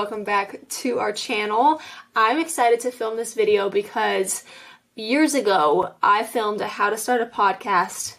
welcome back to our channel. I'm excited to film this video because years ago I filmed a how to start a podcast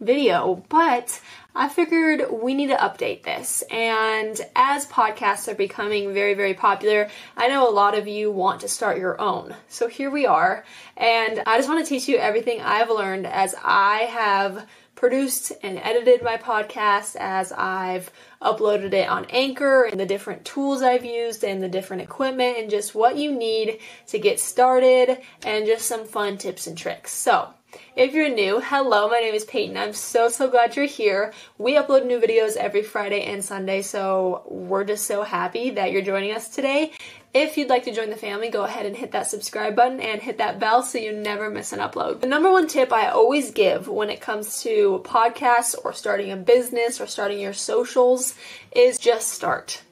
video, but I figured we need to update this. And as podcasts are becoming very, very popular, I know a lot of you want to start your own. So here we are, and I just want to teach you everything I've learned as I have produced and edited my podcast, as I've uploaded it on Anchor, and the different tools I've used and the different equipment and just what you need to get started and just some fun tips and tricks. So if you're new, hello, my name is Peyton. I'm so glad you're here. We upload new videos every Friday and Sunday, so we're just so happy that you're joining us today. If you'd like to join the family, go ahead and hit that subscribe button and hit that bell so you never miss an upload. The number one tip I always give when it comes to podcasts or starting a business or starting your socials is just start.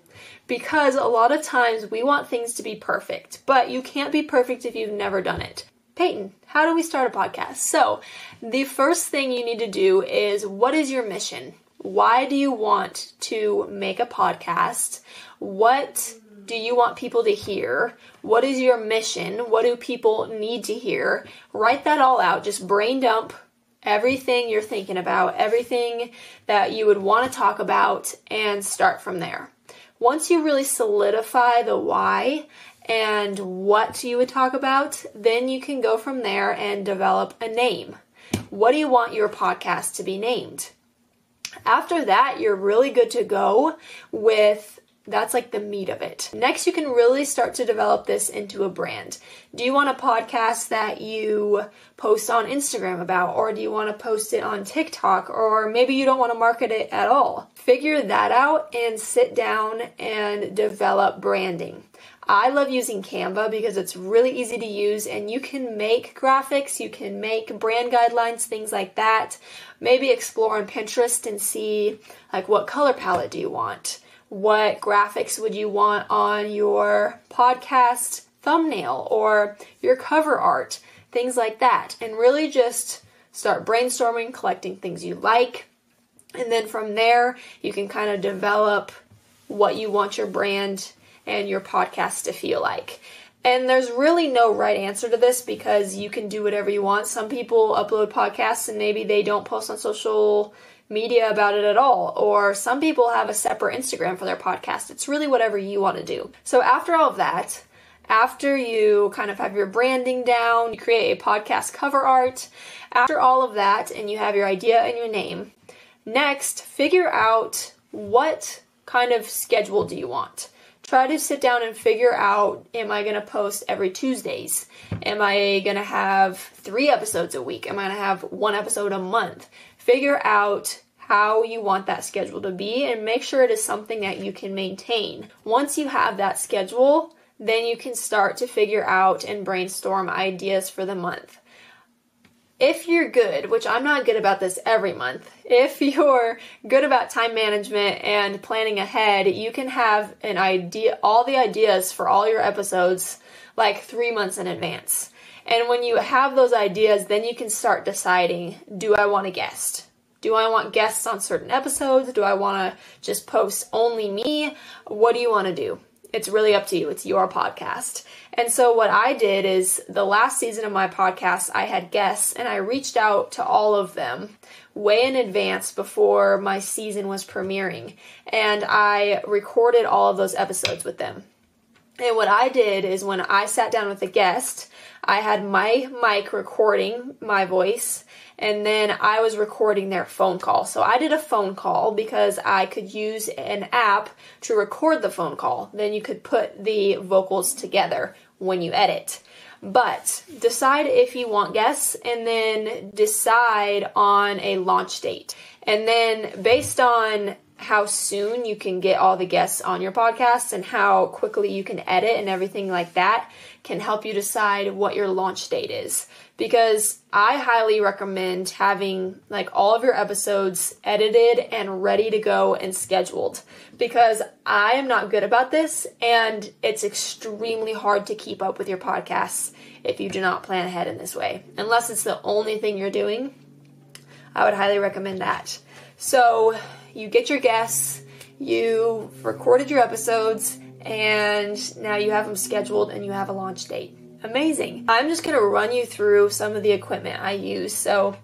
Because a lot of times we want things to be perfect, but you can't be perfect if you've never done it. Peyton, how do we start a podcast? So the first thing you need to do is, what is your mission? Why do you want to make a podcast? What do you want people to hear? What is your mission? What do people need to hear? Write that all out. Just brain dump everything you're thinking about, everything that you would want to talk about, and start from there. Once you really solidify the why and what you would talk about, then you can go from there and develop a name. What do you want your podcast to be named? After that, you're really good to go with, that's like the meat of it. Next, you can really start to develop this into a brand. Do you want a podcast that you post on Instagram about, or do you want to post it on TikTok, or maybe you don't want to market it at all? Figure that out and sit down and develop branding. I love using Canva because it's really easy to use, and you can make graphics, you can make brand guidelines, things like that. Maybe explore on Pinterest and see, like, what color palette do you want? What graphics would you want on your podcast thumbnail or your cover art? Things like that. And really just start brainstorming, collecting things you like. And then from there, you can kind of develop what you want your brand and your podcast to feel like. And there's really no right answer to this because you can do whatever you want. Some people upload podcasts and maybe they don't post on social media about it at all. Or some people have a separate Instagram for their podcast. It's really whatever you want to do. So after all of that, after you kind of have your branding down, you create a podcast cover art. After all of that, and you have your idea and your name, next, figure out what kind of schedule do you want. Try to sit down and figure out, am I going to post every Tuesdays? Am I going to have 3 episodes a week? Am I going to have 1 episode a month? Figure out how you want that schedule to be and make sure it is something that you can maintain. Once you have that schedule, then you can start to figure out and brainstorm ideas for the month. If you're good, which I'm not good about this every month, if you're good about time management and planning ahead, you can have an idea, all the ideas for all your episodes like 3 months in advance. And when you have those ideas, then you can start deciding, do I want a guest? Do I want guests on certain episodes? Do I want to just post only me? What do you want to do? It's really up to you. It's your podcast. And so what I did is, the last season of my podcast, I had guests and I reached out to all of them way in advance before my season was premiering. And I recorded all of those episodes with them. And what I did is, when I sat down with a guest, I had my mic recording my voice, and then I was recording their phone call. So I did a phone call because I could use an app to record the phone call. Then you could put the vocals together when you edit. But decide if you want guests, and then decide on a launch date. And then based on how soon you can get all the guests on your podcast and how quickly you can edit and everything like that can help you decide what your launch date is. Because I highly recommend having like all of your episodes edited and ready to go and scheduled, because I am not good about this and it's extremely hard to keep up with your podcasts if you do not plan ahead in this way. Unless it's the only thing you're doing, I would highly recommend that. So you get your guests, you recorded your episodes, and now you have them scheduled and you have a launch date. Amazing. I'm just going to run you through some of the equipment I use. So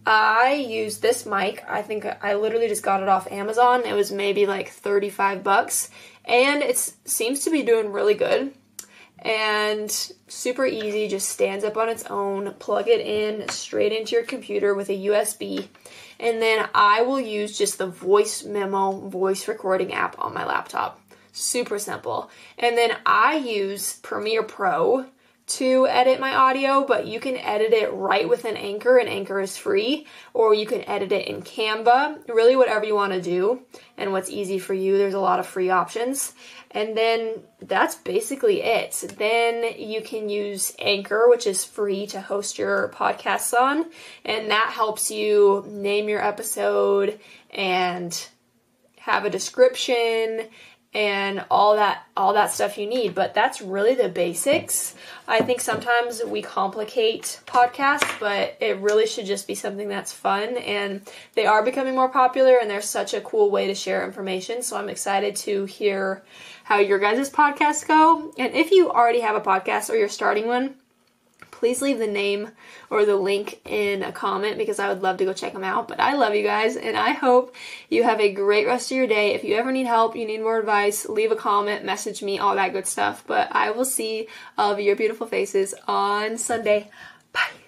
I use this mic. I think I literally just got it off Amazon. It was maybe like 35 bucks, and it seems to be doing really good and super easy. Just stands up on its own. Plug it in straight into your computer with a USB, and then I will use just the voice memo voice recording app on my laptop. Super simple. And then I use Premiere Pro to edit my audio, but you can edit it right within Anchor, and Anchor is free, or you can edit it in Canva, really whatever you want to do and what's easy for you. There's a lot of free options. And then that's basically it. Then you can use Anchor, which is free to host your podcasts on, and that helps you name your episode and have a description and all that stuff you need. But that's really the basics. I think sometimes we complicate podcasts, but it really should just be something that's fun, and they are becoming more popular, and they're such a cool way to share information. So I'm excited to hear how your guys' podcasts go. And if you already have a podcast or you're starting one, please leave the name or the link in a comment, because I would love to go check them out. But I love you guys, and I hope you have a great rest of your day. If you ever need help, you need more advice, leave a comment, message me, all that good stuff. But I will see all of your beautiful faces on Sunday. Bye.